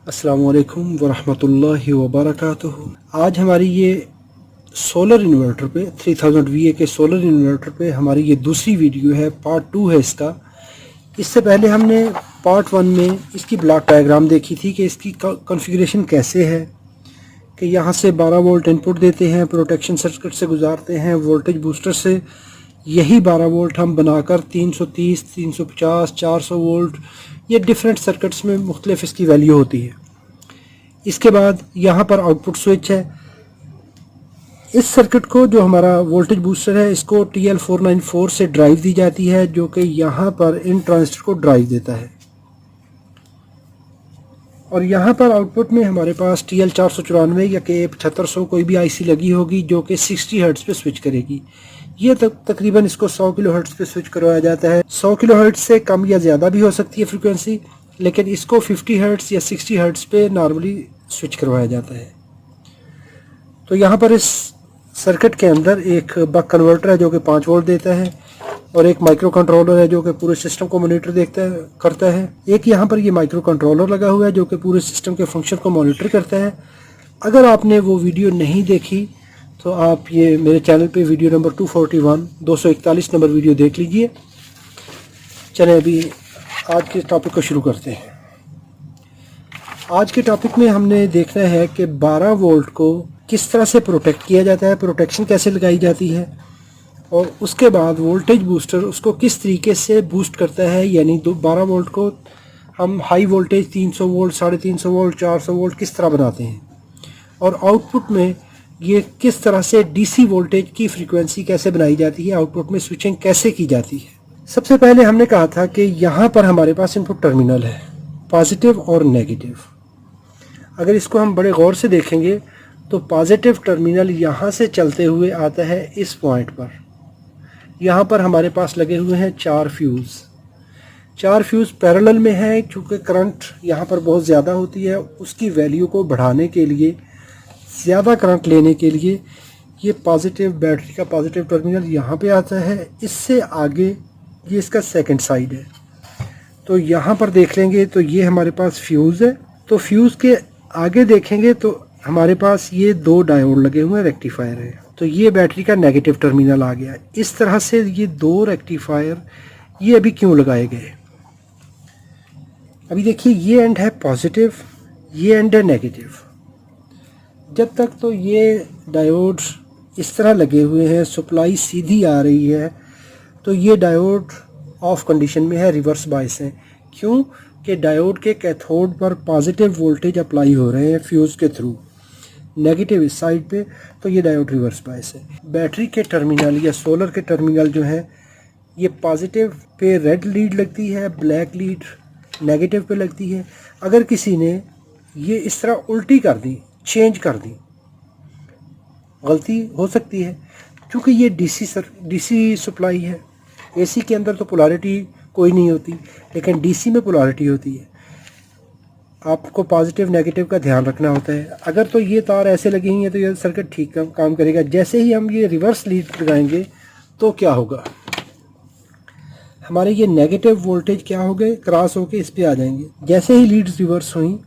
अस्सलामुअलैकुम वरहमतुल्लाहि वबरकातुहू। आज हमारी ये सोलर इन्वर्टर पे 3000 VA के सोलर इन्वर्टर पे हमारी ये दूसरी वीडियो है, पार्ट 2 है इसका। इससे पहले हमने पार्ट 1 में इसकी ब्लॉक डायग्राम देखी थी कि इसकी कॉन्फ़िगरेशन कैसे है, कि यहाँ से 12 वोल्ट इनपुट देते हैं, प्रोटेक्शन सर्किट से गुजारते हैं, वोल्टेज बूस्टर से यही 12 वोल्ट हम बनाकर 330, 350, 400 वोल्ट ये डिफरेंट सर्किट्स में मुख्तलिफ इसकी वैल्यू होती है। इसके बाद यहाँ पर आउटपुट स्विच है। इस सर्किट को जो हमारा वोल्टेज बूस्टर है इसको TL494 से ड्राइव दी जाती है, जो कि यहाँ पर इन ट्रांजिस्टर को ड्राइव देता है। और यहाँ पर आउटपुट में हमारे पास TL494 या KA7500 कोई भी IC लगी होगी जो कि 60 हर्ट्ज़ पे स्विच करेगी। ये तकरीबन इसको 100 किलो हर्ट्ज़ पे स्विच करवाया जाता है। 100 किलो हर्ट्ज़ से कम या ज़्यादा भी हो सकती है फ्रीक्वेंसी, लेकिन इसको 50 हर्ट्ज़ या 60 हर्ट्ज़ पे नॉर्मली स्विच करवाया जाता है। तो यहाँ पर इस सर्किट के अंदर एक बक कन्वर्टर है जो कि 5 वोल्ट देता है, और एक माइक्रो कंट्रोलर है जो कि पूरे सिस्टम को मॉनिटर करता है। एक यहाँ पर ये माइक्रो कंट्रोलर लगा हुआ है जो कि पूरे सिस्टम के फंक्शन को मॉनिटर करता है। अगर आपने वो वीडियो नहीं देखी तो आप ये मेरे चैनल पे वीडियो नंबर 241 नंबर वीडियो देख लीजिए। चलें अभी आज के टॉपिक को शुरू करते हैं। आज के टॉपिक में हमने देखना है कि 12 वोल्ट को किस तरह से प्रोटेक्ट किया जाता है, प्रोटेक्शन कैसे लगाई जाती है, और उसके बाद वोल्टेज बूस्टर उसको किस तरीके से बूस्ट करता है। यानी 12 वोल्ट को हम high voltage 300 volt, 350 volt, 400 volt किस तरह बनाते हैं, और आउटपुट में ये किस तरह से DC वोल्टेज की फ्रीक्वेंसी कैसे बनाई जाती है, आउटपुट में स्विचिंग कैसे की जाती है। सबसे पहले हमने कहा था कि यहाँ पर हमारे पास इनपुट टर्मिनल है, पॉजिटिव और नेगेटिव। अगर इसको हम बड़े गौर से देखेंगे तो पॉजिटिव टर्मिनल यहाँ से चलते हुए आता है इस पॉइंट पर। यहाँ पर हमारे पास लगे हुए हैं 4 फ्यूज़ पैरेलल में है। चूँकि करंट यहाँ पर बहुत ज़्यादा होती है, उसकी वैल्यू को बढ़ाने के लिए, ज़्यादा करंट लेने के लिए ये पॉजिटिव, बैटरी का पॉजिटिव टर्मिनल यहाँ पे आता है। इससे आगे ये इसका सेकंड साइड है। तो यहाँ पर देख लेंगे तो ये हमारे पास फ्यूज़ है। तो फ्यूज़ के आगे देखेंगे तो हमारे पास ये 2 डायोड लगे हुए हैं, रेक्टिफायर है। तो ये बैटरी का नेगेटिव टर्मिनल आ गया। इस तरह से ये 2 रेक्टिफायर ये अभी क्यों लगाए गए, अभी देखिए ये एंड है पॉजिटिव, ये एंड है नेगेटिव। जब तक तो ये डायोड इस तरह लगे हुए हैं, सप्लाई सीधी आ रही है, तो ये डायोड ऑफ कंडीशन में है, रिवर्स बायस है। क्यों कि डायोड के कैथोड पर पॉजिटिव वोल्टेज अप्लाई हो रहे हैं फ्यूज़ के थ्रू, नेगेटिव इस साइड पे, तो ये डायोड रिवर्स बायस है। बैटरी के टर्मिनल या सोलर के टर्मिनल जो है, ये पॉजिटिव पे रेड लीड लगती है, ब्लैक लीड नेगेटिव पे लगती है। अगर किसी ने ये इस तरह उल्टी कर दी, चेंज कर दी, गलती हो सकती है। क्योंकि ये DC सप्लाई है। AC के अंदर तो पोलैरिटी कोई नहीं होती, लेकिन DC में पोलैरिटी होती है। आपको पॉजिटिव नेगेटिव का ध्यान रखना होता है। अगर तो ये तार ऐसे लगी हुई है तो ये सर्किट ठीक काम करेगा। जैसे ही हम ये रिवर्स लीड लगाएंगे तो क्या होगा, हमारे ये नेगेटिव वोल्टेज क्या हो गए, क्रॉस होके इस पे आ जाएंगे। जैसे ही लीड्स रिवर्स हुई,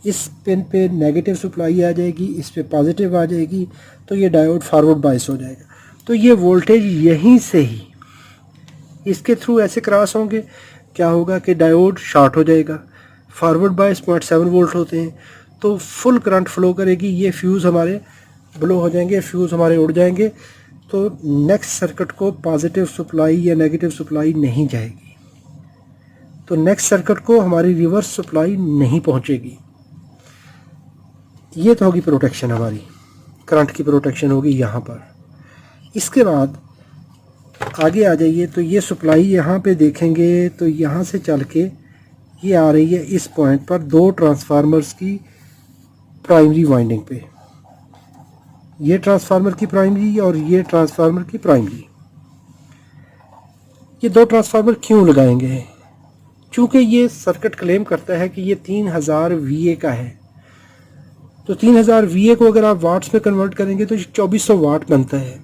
इस पिन पे नेगेटिव सप्लाई आ जाएगी, इस पे पॉजिटिव आ जाएगी, तो ये डायोड फॉरवर्ड बायस हो जाएगा। तो ये वोल्टेज यहीं से ही इसके थ्रू ऐसे क्रॉस होंगे, क्या होगा कि डायोड शॉर्ट हो जाएगा। फॉरवर्ड बायस 0.7 वोल्ट होते हैं, तो फुल करंट फ्लो करेगी। ये फ्यूज़ हमारे ब्लो हो जाएंगे, फ्यूज़ हमारे उड़ जाएंगे। तो नेक्स्ट सर्किट को पॉजिटिव सप्लाई या नेगेटिव सप्लाई नहीं जाएगी, तो नेक्स्ट सर्किट को हमारी रिवर्स सप्लाई नहीं पहुंचेगी। ये तो होगी प्रोटेक्शन, हमारी करंट की प्रोटेक्शन होगी यहाँ पर। इसके बाद आगे आ जाइए तो ये सप्लाई यहाँ पे देखेंगे तो यहाँ से चल के ये आ रही है इस पॉइंट पर 2 ट्रांसफार्मर्स की प्राइमरी वाइंडिंग पे। ये ट्रांसफार्मर की प्राइमरी और ये ट्रांसफार्मर की प्राइमरी। ये 2 ट्रांसफार्मर क्यों लगाएंगे हैं, क्योंकि ये सर्किट क्लेम करता है कि ये 3000 VA का है। तो 3000 VA को अगर आप वाट्स में कन्वर्ट करेंगे तो 2400 वाट बनता है।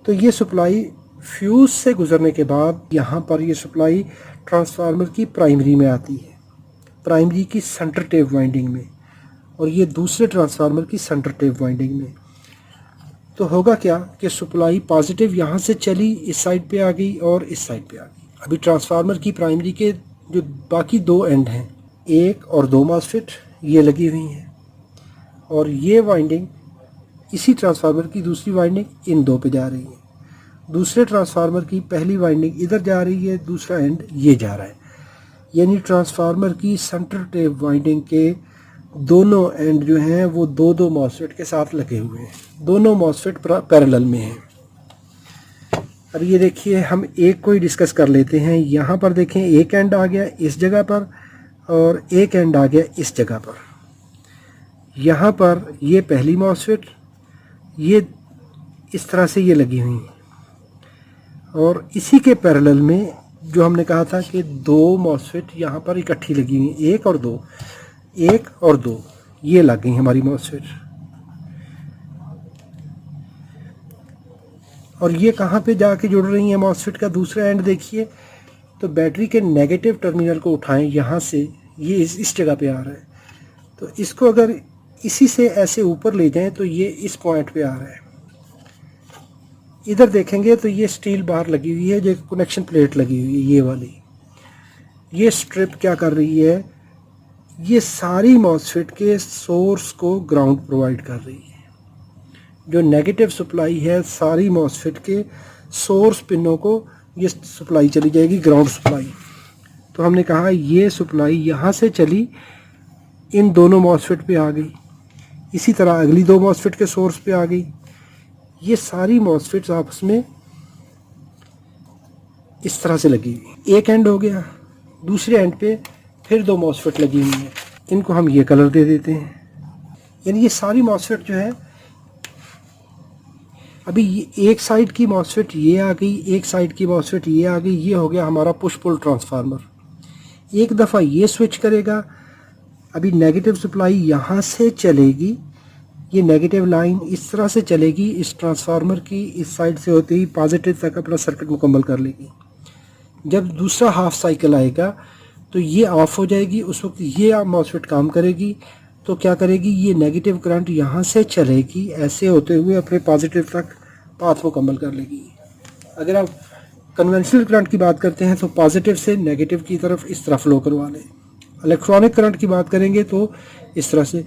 तो ये सप्लाई फ्यूज़ से गुजरने के बाद यहाँ पर ये सप्लाई ट्रांसफार्मर की प्राइमरी में आती है। प्राइमरी की सेंटर टेप वाइंडिंग में और ये दूसरे ट्रांसफार्मर की सेंटर टेप वाइंडिंग में। तो होगा क्या कि सप्लाई पॉजिटिव यहाँ से चली, इस साइड पे आ गई और इस साइड पे आ गई। अभी ट्रांसफार्मर की प्राइमरी के जो बाकी दो एंड हैं, 1 और 2 मॉसफेट ये लगी हुई हैं और ये वाइंडिंग इसी ट्रांसफार्मर की दूसरी वाइंडिंग इन दो पे जा रही है। दूसरे ट्रांसफार्मर की पहली वाइंडिंग इधर जा रही है, दूसरा एंड ये जा रहा है। यानी ट्रांसफार्मर की सेंटर टेप वाइंडिंग के दोनों एंड जो हैं वो 2-2 मॉसफेट के साथ लगे हुए हैं। दोनों मॉसफेट पैरेलल में हैं। अब ये देखिए, हम एक को ही डिस्कस कर लेते हैं। यहाँ पर देखें, एक एंड आ गया इस जगह पर और एक एंड आ गया इस जगह पर। यहाँ पर ये पहली मॉसफेट ये इस तरह से ये लगी हुई है और इसी के पैरेलल में जो हमने कहा था कि 2 मॉसफेट यहाँ पर इकट्ठी लगी हुई हैं, 1 और 2 ये लग गई हमारी मॉसफेट। और ये कहाँ पे जाके जुड़ रही हैं मॉसफेट का दूसरा एंड देखिए, तो बैटरी के नेगेटिव टर्मिनल को उठाएं, यहाँ से ये इस जगह पे आ रहा है। तो इसको अगर इसी से ऐसे ऊपर ले जाएं तो ये इस पॉइंट पे आ रहा है। इधर देखेंगे तो ये स्टील बार लगी हुई है, जो कनेक्शन प्लेट लगी हुई है ये वाली। ये स्ट्रिप क्या कर रही है, ये सारी मॉसफेट के सोर्स को ग्राउंड प्रोवाइड कर रही है। जो नेगेटिव सप्लाई है सारी मॉसफेट के सोर्स पिनों को ये सप्लाई चली जाएगी, ग्राउंड सप्लाई। तो हमने कहा ये सप्लाई यहाँ से चली, इन दोनों मॉसफेट पे आ गई, इसी तरह अगली 2 मॉसफेट के सोर्स पे आ गई। ये सारी मॉसफेट्स आपस में इस तरह से लगी हुई। एक एंड हो गया, दूसरे एंड पे फिर 2 मॉसफेट लगी हुई हैं। इनको हम ये कलर दे देते हैं। यानी ये सारी मॉसफेट जो है, अभी एक साइड की मॉसफेट ये आ गई, एक साइड की मॉसफेट ये आ गई। ये हो गया हमारा पुश पुल ट्रांसफार्मर। एक दफ़ा ये स्विच करेगा, अभी नेगेटिव सप्लाई यहाँ से चलेगी, ये नेगेटिव लाइन इस तरह से चलेगी, इस ट्रांसफार्मर की इस साइड से होते ही पॉजिटिव तक अपना सर्किट मुकम्मल कर लेगी। जब दूसरा हाफ साइकिल आएगा तो ये ऑफ हो जाएगी, उस वक्त ये मॉसफेट काम करेगी। तो क्या करेगी, ये नेगेटिव करंट यहाँ से चलेगी, ऐसे होते हुए अपने पॉजिटिव तक पाथ मुकम्मल कर लेगी। अगर आप कन्वेंशनल करंट की बात करते हैं तो पॉजिटिव से नेगेटिव की तरफ इस तरह फ्लो करवा लें। इलेक्ट्रॉनिक करंट की बात करेंगे तो इस तरह से,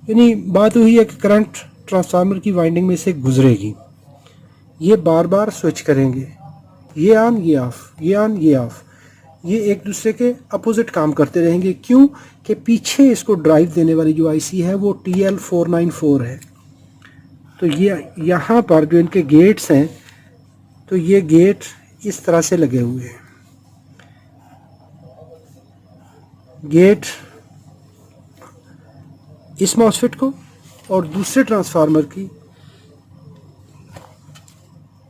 यानी बात हुई है कि करंट ट्रांसफार्मर की वाइंडिंग में से गुजरेगी। ये बार बार स्विच करेंगे, ये ऑन ये ऑफ, ये ऑन ये ऑफ, ये एक दूसरे के अपोजिट काम करते रहेंगे। क्यों कि पीछे इसको ड्राइव देने वाली जो आईसी है वो TL494 है। तो ये यहाँ पर जो इनके गेट्स हैं, तो ये गेट इस तरह से लगे हुए हैं। गेट इस मॉसफेट को और दूसरे ट्रांसफार्मर की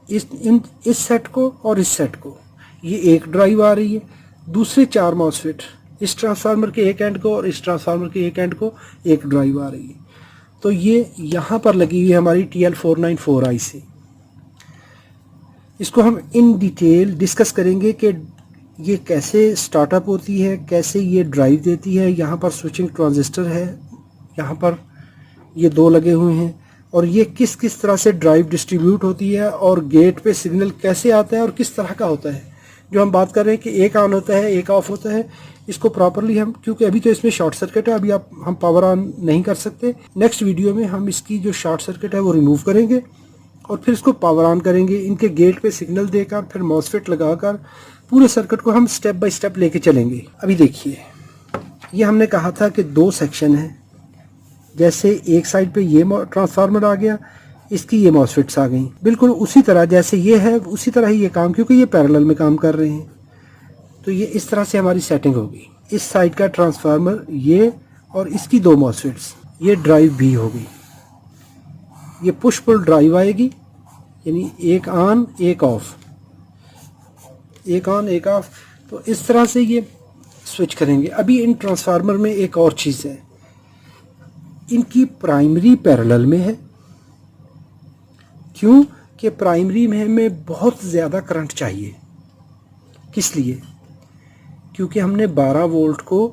इस सेट को और इस सेट को, ये एक ड्राइव आ रही है। दूसरे 4 मॉसफेट, इस ट्रांसफार्मर के एक एंड को और इस ट्रांसफार्मर के एक एंड को एक ड्राइव आ रही है। तो ये यहाँ पर लगी हुई है हमारी TL494 आईसी। इसको हम इन डिटेल डिस्कस करेंगे कि ये कैसे स्टार्टअप होती है, कैसे ये ड्राइव देती है। यहाँ पर स्विचिंग ट्रांजिस्टर है, यहाँ पर ये 2 लगे हुए हैं और ये किस किस तरह से ड्राइव डिस्ट्रीब्यूट होती है और गेट पे सिग्नल कैसे आता है और किस तरह का होता है। जो हम बात कर रहे हैं कि एक ऑन होता है एक ऑफ होता है, इसको प्रॉपरली हम, क्योंकि अभी तो इसमें शॉर्ट सर्किट है, अभी हम पावर ऑन नहीं कर सकते। नेक्स्ट वीडियो में हम इसकी जो शॉर्ट सर्किट है वो रिमूव करेंगे और फिर इसको पावर ऑन करेंगे। इनके गेट पे सिग्नल देकर फिर मॉसफेट लगाकर पूरे सर्किट को हम स्टेप बाय स्टेप लेके चलेंगे। अभी देखिए, ये हमने कहा था कि 2 सेक्शन है। जैसे एक साइड पे ये ट्रांसफार्मर आ गया, इसकी ये मॉसफेट्स आ गई, बिल्कुल उसी तरह जैसे ये है उसी तरह ही ये काम, क्योंकि ये पैरेलल में काम कर रहे हैं। तो ये इस तरह से हमारी सेटिंग होगी। इस साइड का ट्रांसफार्मर ये और इसकी 2 मॉसफेट्स, ये ड्राइव भी होगी। ये पुश पुल ड्राइव आएगी, यानी एक ऑन एक ऑफ, एक ऑन एक ऑफ। तो इस तरह से ये स्विच करेंगे। अभी इन ट्रांसफार्मर में एक और चीज़ है, इनकी प्राइमरी पैरेलल में है। क्यों कि प्राइमरी में हमें बहुत ज़्यादा करंट चाहिए। किस लिए? क्योंकि हमने 12 वोल्ट को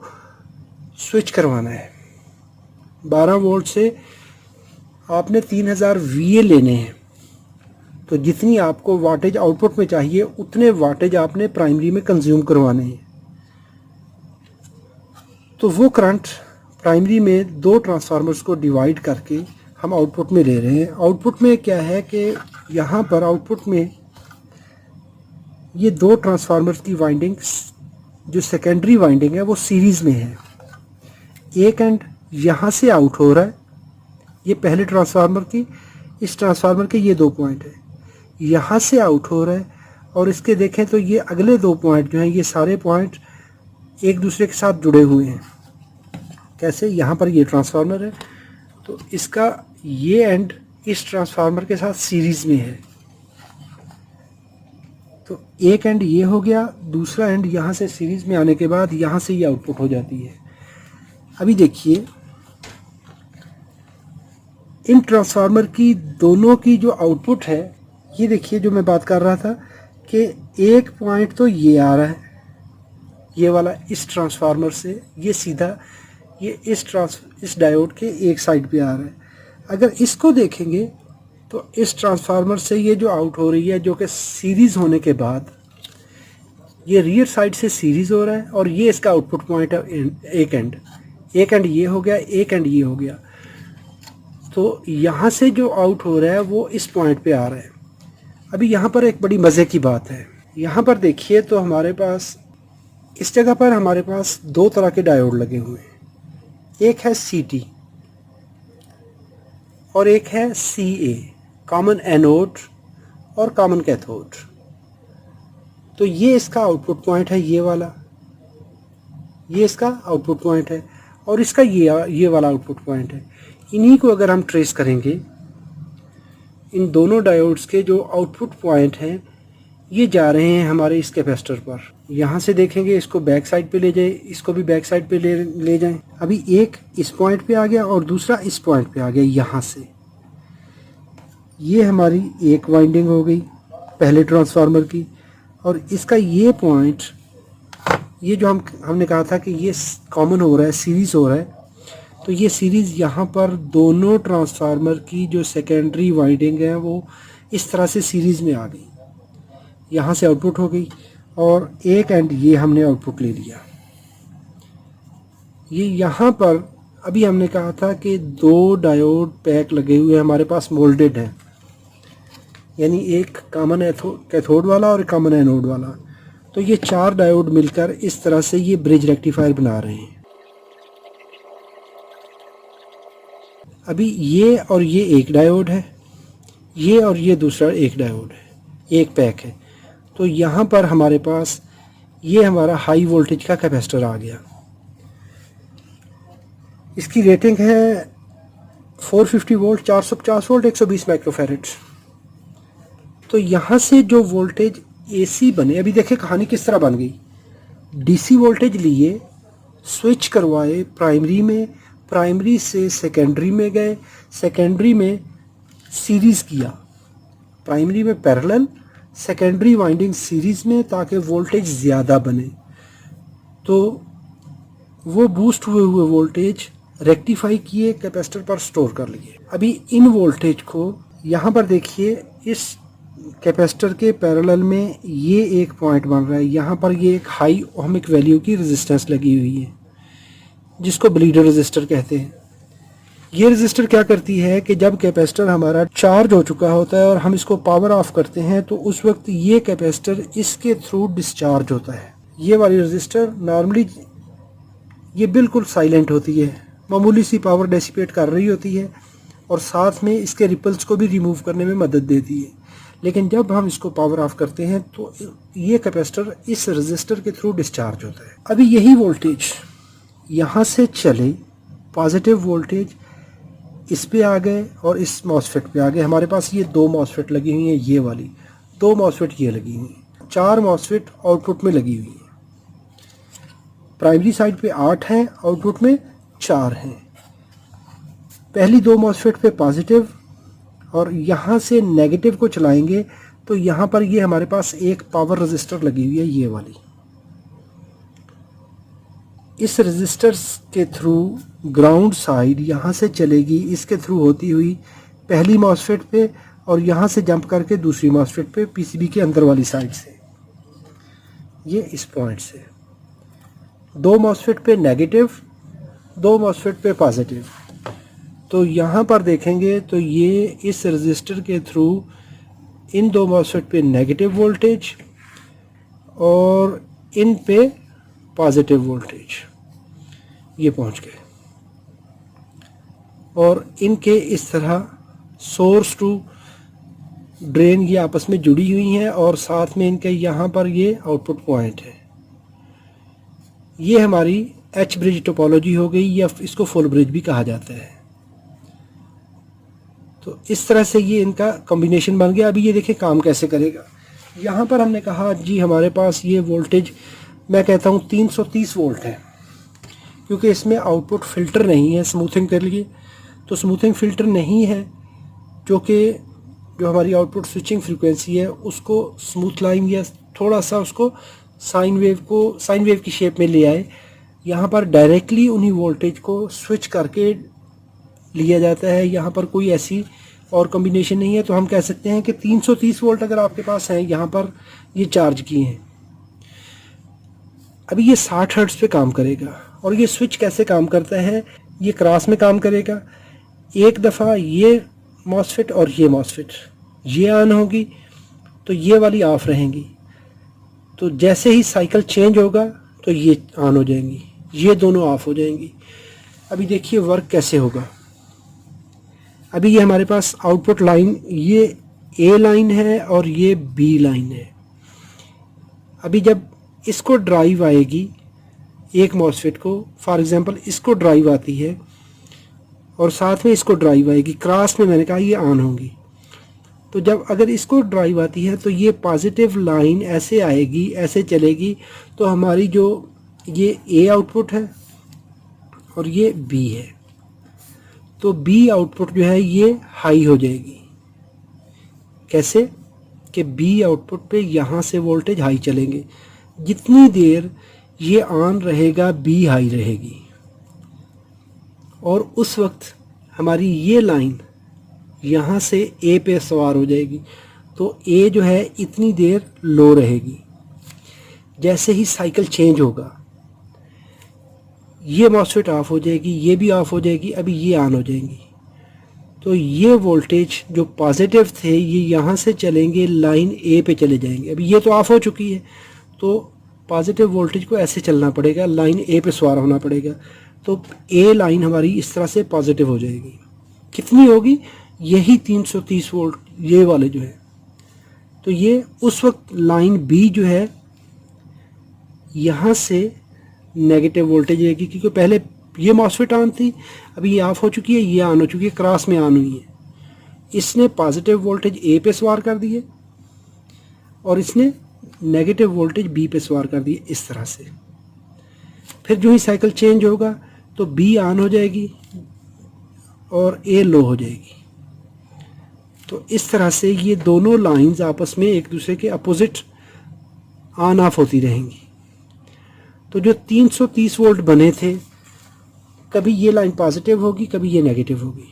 स्विच करवाना है। 12 वोल्ट से आपने 3000 VA लेने हैं, तो जितनी आपको वाटेज आउटपुट में चाहिए उतने वाटेज आपने प्राइमरी में कंज्यूम करवाने हैं। तो वो करंट प्राइमरी में दो ट्रांसफार्मर्स को डिवाइड करके हम आउटपुट में ले रहे हैं। आउटपुट में क्या है कि यहाँ पर आउटपुट में ये दो ट्रांसफार्मर्स की वाइंडिंग्स, जो सेकेंडरी वाइंडिंग है वो सीरीज़ में है। एक एंड यहाँ से आउट हो रहा है, ये पहले ट्रांसफार्मर की, इस ट्रांसफार्मर के ये 2 पॉइंट है, यहाँ से आउट हो रहा है। और इसके देखें तो ये अगले 2 पॉइंट जो हैं, ये सारे पॉइंट एक दूसरे के साथ जुड़े हुए हैं। कैसे? यहाँ पर ये ट्रांसफार्मर है, तो इसका ये एंड इस ट्रांसफार्मर के साथ सीरीज़ में है। तो एक एंड ये हो गया, दूसरा एंड यहाँ से सीरीज़ में आने के बाद यहाँ से ये आउटपुट हो जाती है। अभी देखिए इन ट्रांसफार्मर की दोनों की जो आउटपुट है, ये देखिए जो मैं बात कर रहा था कि एक पॉइंट तो ये आ रहा है, ये वाला इस ट्रांसफार्मर से, ये सीधा ये इस डायोड के एक साइड पे आ रहा है। अगर इसको देखेंगे तो इस ट्रांसफार्मर से ये जो आउट हो रही है, जो कि सीरीज़ होने के बाद ये रियर साइड से सीरीज़ हो रहा है, और ये इसका आउटपुट पॉइंट है एक एंड ये हो गया, एक एंड ये हो गया। तो यहाँ से जो आउट हो रहा है वो इस पॉइंट पे आ रहा है। अभी यहाँ पर एक बड़ी मज़े की बात है, यहाँ पर देखिए तो हमारे पास इस जगह पर हमारे पास 2 तरह के डायोड लगे हुए हैं। एक है CT और एक है CA, कॉमन एनोड और कॉमन कैथोड। तो ये इसका आउटपुट पॉइंट है, ये वाला, ये इसका आउटपुट पॉइंट है, और इसका ये वाला आउटपुट पॉइंट है। इन्हीं को अगर हम ट्रेस करेंगे, इन दोनों डायोड्स के जो आउटपुट पॉइंट हैं ये जा रहे हैं हमारे इस कैपेसिटर पर। यहाँ से देखेंगे इसको बैक साइड पे ले जाए, इसको भी बैक साइड पे ले जाएं। अभी एक इस पॉइंट पे आ गया और दूसरा इस पॉइंट पे आ गया। यहाँ से ये हमारी एक वाइंडिंग हो गई पहले ट्रांसफार्मर की, और इसका ये पॉइंट, ये जो हमने कहा था कि ये कॉमन हो रहा है, सीरीज़ हो रहा है, तो ये सीरीज़ यहाँ पर दोनों ट्रांसफार्मर की जो सेकेंडरी वाइंडिंग है वो इस तरह से सीरीज़ में आ गई। यहाँ से आउटपुट हो गई और एक एंड ये हमने आउटपुट ले लिया। ये यहाँ पर अभी हमने कहा था कि 2 डायोड पैक लगे हुए हमारे पास मोल्डेड हैं, यानी एक कॉमन कैथोड वाला और कॉमन एनोड वाला। तो ये 4 डायोड मिलकर इस तरह से ये ब्रिज रेक्टिफायर बना रहे हैं। अभी ये और ये एक डायोड है, ये और ये दूसरा एक डायोड है, एक पैक है। तो यहाँ पर हमारे पास ये हमारा हाई वोल्टेज का कैपेसिटर आ गया। इसकी रेटिंग है 450 वोल्ट, 450 वोल्ट, 120 माइक्रोफैरड। तो यहाँ से जो वोल्टेज AC बने, अभी देखिए कहानी किस तरह बन गई। DC वोल्टेज लिए, स्विच करवाए प्राइमरी में, प्राइमरी से सेकेंडरी में गए, सेकेंडरी में सीरीज़ किया, प्राइमरी में पैरेलल, सेकेंडरी वाइंडिंग सीरीज़ में, ताकि वोल्टेज ज़्यादा बने। तो वो बूस्ट हुए वोल्टेज रेक्टिफाई किए, कैपेसिटर पर स्टोर कर लिए। अभी इन वोल्टेज को यहाँ पर देखिए, इस कैपेसिटर के पैरेलल में ये एक पॉइंट बन रहा है, यहाँ पर ये एक हाई ओहमिक वैल्यू की रेजिस्टेंस लगी हुई है, जिसको ब्लीडर रेजिस्टर कहते हैं। ये रेजिस्टर क्या करती है कि जब कैपेसिटर हमारा चार्ज हो चुका होता है और हम इसको पावर ऑफ करते हैं, तो उस वक्त ये कैपेसिटर इसके थ्रू डिस्चार्ज होता है। ये वाली रेजिस्टर नॉर्मली ये बिल्कुल साइलेंट होती है, मामूली सी पावर डेसिपेट कर रही होती है और साथ में इसके रिपल्स को भी रिमूव करने में मदद देती है। लेकिन जब हम इसको पावर ऑफ करते हैं तो ये कैपेसिटर इस रेजिस्टर के थ्रू डिस्चार्ज होता है। अभी यही वोल्टेज यहाँ से चले, पॉजिटिव वोल्टेज इस पे आ गए और इस मॉसफेट पे आ गए। हमारे पास ये 2 मॉसफेट लगी हुई हैं, ये वाली 2 मॉसफेट ये लगी हुई हैं, 4 मॉसफेट आउटपुट में लगी हुई हैं। प्राइमरी साइड पे 8 हैं, आउटपुट में 4 हैं। पहली 2 मॉसफेट पे पॉजिटिव, और यहाँ से नेगेटिव को चलाएंगे तो यहाँ पर ये हमारे पास एक पावर रेजिस्टर लगी हुई है, ये वाली। इस रजिस्टर के थ्रू ग्राउंड साइड यहाँ से चलेगी, इसके थ्रू होती हुई पहली मॉसफेट पे और यहाँ से जंप करके दूसरी मॉसफेट पे पीसीबी के अंदर वाली साइड से, ये इस पॉइंट से। दो मॉसफेट पे नेगेटिव, दो मॉसफेट पे पॉजिटिव। तो यहाँ पर देखेंगे तो ये इस रजिस्टर के थ्रू इन दो मॉसफेट पे नेगेटिव वोल्टेज और इन पे पॉजिटिव वोल्टेज ये पहुँच गए, और इनके इस तरह सोर्स टू ड्रेन ये आपस में जुड़ी हुई हैं, और साथ में इनके यहाँ पर ये आउटपुट पॉइंट है। ये हमारी एच ब्रिज टोपोलॉजी हो गई, या इसको फुल ब्रिज भी कहा जाता है। तो इस तरह से ये इनका कॉम्बिनेशन बन गया। अभी ये देखें काम कैसे करेगा। यहाँ पर हमने कहा जी हमारे पास ये वोल्टेज, मैं कहता हूँ 330 वोल्ट है, क्योंकि इसमें आउटपुट फ़िल्टर नहीं है स्मूथिंग के लिए। तो स्मूथिंग फ़िल्टर नहीं है, जो हमारी आउटपुट स्विचिंग फ्रीक्वेंसी है उसको स्मूथ लाइन या थोड़ा सा उसको साइन वेव की शेप में ले आए। यहाँ पर डायरेक्टली उन्हीं वोल्टेज को स्विच करके लिया जाता है। यहाँ पर कोई ऐसी और कॉम्बिनेशन नहीं है। तो हम कह सकते हैं कि 330 वोल्ट अगर आपके पास हैं, यहाँ पर ये चार्ज किए हैं, अभी ये 60 हर्ट्ज़ पे काम करेगा। और ये स्विच कैसे काम करता है, ये क्रॉस में काम करेगा। एक दफ़ा ये मॉसफेट और ये मॉसफेट ये ऑन होगी तो ये वाली ऑफ रहेंगी। तो जैसे ही साइकिल चेंज होगा तो ये ऑन हो जाएंगी, ये दोनों ऑफ हो जाएंगी। अभी देखिए वर्क कैसे होगा। अभी ये हमारे पास आउटपुट लाइन, ये ए लाइन है और ये बी लाइन है। अभी जब इसको ड्राइव आएगी एक मॉसफेट को, फॉर एग्जांपल इसको ड्राइव आती है और साथ में इसको ड्राइव आएगी, क्रॉस में मैंने कहा ये ऑन होंगी। तो जब अगर इसको ड्राइव आती है तो ये पॉजिटिव लाइन ऐसे आएगी, ऐसे चलेगी। तो हमारी जो ये ए आउटपुट है और ये बी है, तो बी आउटपुट जो है ये हाई हो जाएगी। कैसे कि बी आउटपुट पे यहाँ से वोल्टेज हाई चलेंगे। जितनी देर ये ऑन रहेगा बी हाई रहेगी, और उस वक्त हमारी ये लाइन यहाँ से ए पे सवार हो जाएगी। तो ए जो है इतनी देर लो रहेगी। जैसे ही साइकिल चेंज होगा ये मॉसफेट ऑफ हो जाएगी, ये भी ऑफ हो जाएगी, अभी ये ऑन हो जाएंगी। तो ये वोल्टेज जो पॉजिटिव थे ये यहाँ से चलेंगे, लाइन ए पे चले जाएंगे। अभी ये तो ऑफ हो चुकी है, तो पॉजिटिव वोल्टेज को ऐसे चलना पड़ेगा, लाइन ए पे सवार होना पड़ेगा। तो ए लाइन हमारी इस तरह से पॉजिटिव हो जाएगी। कितनी होगी, यही 330 वोल्ट ये वाले जो है। तो ये उस वक्त लाइन बी जो है यहाँ से नेगेटिव वोल्टेज रहेगी, क्योंकि पहले ये मॉसफेट ऑन थी, अभी ये ऑफ हो चुकी है, ये ऑन हो चुकी है, क्रॉस में ऑन हुई है। इसने पॉजिटिव वोल्टेज ए पे सवार कर दिए और इसने नेगेटिव वोल्टेज बी पे सवार कर दिए, इस तरह से। फिर जो ही साइकिल चेंज होगा तो बी ऑन हो जाएगी और ए लो हो जाएगी। तो इस तरह से ये दोनों लाइंस आपस में एक दूसरे के अपोजिट ऑन ऑफ होती रहेंगी। तो जो 330 वोल्ट बने थे, कभी ये लाइन पॉजिटिव होगी, कभी ये नेगेटिव होगी।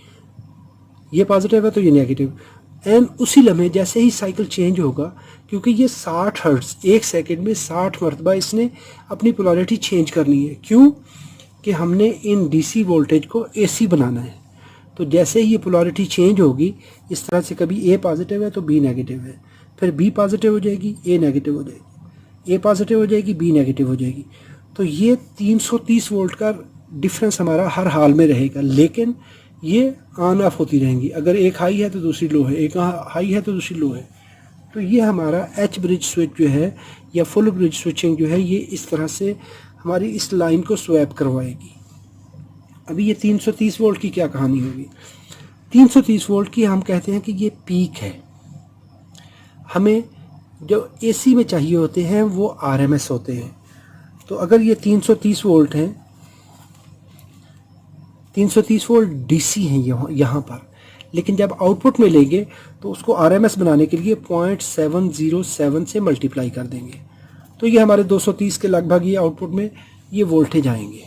ये पॉजिटिव है तो ये नेगेटिव। एंड उसी लम्हे जैसे ही साइकिल चेंज होगा, क्योंकि ये 60 हर्ट्ज़ एक सेकंड में 60 मरतबा इसने अपनी पोलैरिटी चेंज करनी है। क्यों कि हमने इन डीसी वोल्टेज को एसी बनाना है। तो जैसे ही ये पोलैरिटी चेंज होगी इस तरह से, कभी ए पॉजिटिव है तो बी नेगेटिव है, फिर बी पॉजिटिव हो जाएगी, ए नेगेटिव हो जाएगी, ए पॉजिटिव हो जाएगी, बी नेगेटिव हो जाएगी। तो ये 330 वोल्ट का डिफरेंस हमारा हर हाल में रहेगा, लेकिन ये ऑन ऑफ होती रहेंगी। अगर एक हाई है तो दूसरी लो है, एक हाई है तो दूसरी लो है। तो ये हमारा एच ब्रिज स्विच जो है या फुल ब्रिज स्विचिंग जो है, ये इस तरह से हमारी इस लाइन को स्वैप करवाएगी। अभी ये 330 वोल्ट की क्या कहानी होगी। 330 वोल्ट की हम कहते हैं कि ये पीक है। हमें जो एसी में चाहिए होते हैं वो आरएमएस होते हैं। तो अगर ये 330 वोल्ट हैं, 330 वोल्ट डीसी हैं यहाँ पर, लेकिन जब आउटपुट में लेंगे तो उसको आरएमएस बनाने के लिए 0.707 से मल्टीप्लाई कर देंगे। तो ये हमारे 230 के लगभग ये आउटपुट में ये वोल्टेज आएंगे।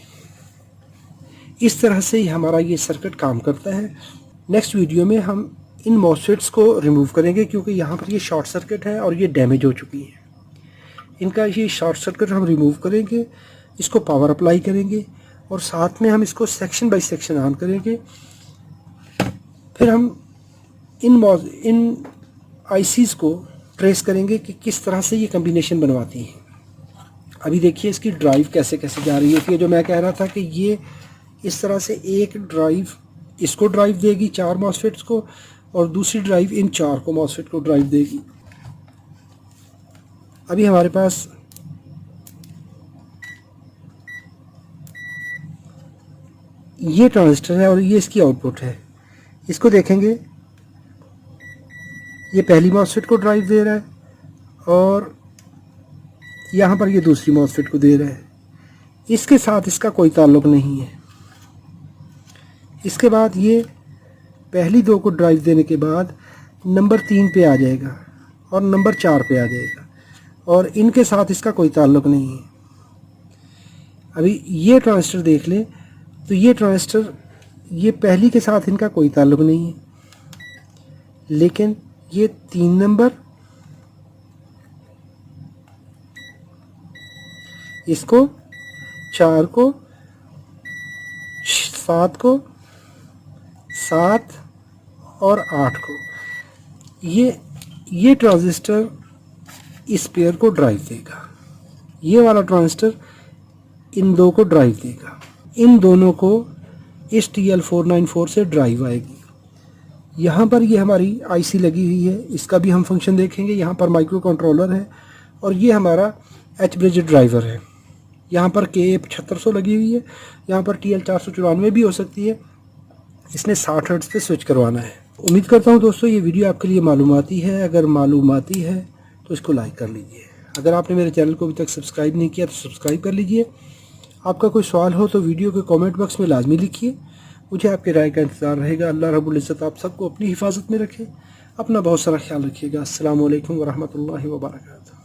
इस तरह से ही हमारा ये सर्किट काम करता है। नेक्स्ट वीडियो में हम इन मॉसफेट्स को रिमूव करेंगे क्योंकि यहाँ पर ये शॉर्ट सर्किट है और ये डैमेज हो चुकी है। इनका ये शॉर्ट सर्किट हम रिमूव करेंगे, इसको पावर अप्लाई करेंगे और साथ में हम इसको सेक्शन बाय सेक्शन ऑन करेंगे। फिर हम इन आईसीज़ को ट्रेस करेंगे कि किस तरह से ये कम्बिनेशन बनवाती हैं। अभी देखिए इसकी ड्राइव कैसे कैसे जा रही होती है। जो मैं कह रहा था कि ये इस तरह से एक ड्राइव इसको ड्राइव देगी 4 मॉसफेट्स को, और दूसरी ड्राइव इन 4 को मॉसफेट को ड्राइव देगी। अभी हमारे पास ये ट्रांजिस्टर है और ये इसकी आउटपुट है। इसको देखेंगे, ये पहली मॉसफेट को ड्राइव दे रहा है और यहाँ पर ये दूसरी मॉसफेट को दे रहा है। इसके साथ इसका कोई ताल्लुक नहीं है। इसके बाद ये पहली 2 को ड्राइव देने के बाद नंबर 3 पे आ जाएगा और नंबर 4 पे आ जाएगा और इनके साथ इसका कोई ताल्लुक नहीं है। अभी ये ट्रांजिस्टर देख लें तो ये ट्रांजिस्टर ये पहली के साथ इनका कोई ताल्लुक नहीं है, लेकिन ये 3 नंबर इसको 4 को 7 को 7 और 8 को ये ट्रांजिस्टर इस पेयर को ड्राइव देगा। ये वाला ट्रांजिस्टर इन 2 को ड्राइव देगा। इन दोनों को इस TL494 से ड्राइव आएगी। यहाँ पर ये हमारी आईसी लगी हुई है, इसका भी हम फंक्शन देखेंगे। यहाँ पर माइक्रो कंट्रोलर है और ये हमारा एच ब्रिज ड्राइवर है। यहाँ पर KA7500 लगी हुई है, यहाँ पर TL494 भी हो सकती है। इसने 60 हर्ट्ज पे स्विच करवाना है। उम्मीद करता हूँ दोस्तों ये वीडियो आपके लिए मालूमाती है। अगर मालूमाती है तो इसको लाइक कर लीजिए। अगर आपने मेरे चैनल को अभी तक सब्सक्राइब नहीं किया तो सब्सक्राइब कर लीजिए। आपका कोई सवाल हो तो वीडियो के कमेंट बॉक्स में लाजमी लिखिए, मुझे आपकी राय का इंतज़ार रहेगा। अल्लाह रब्बुल इज़्ज़त आप सबको अपनी हिफाजत में रखे। अपना बहुत सारा ख्याल रखिएगा। अस्सलामु अलैकुम वरहमतुल्लाहि वबरकातुहू।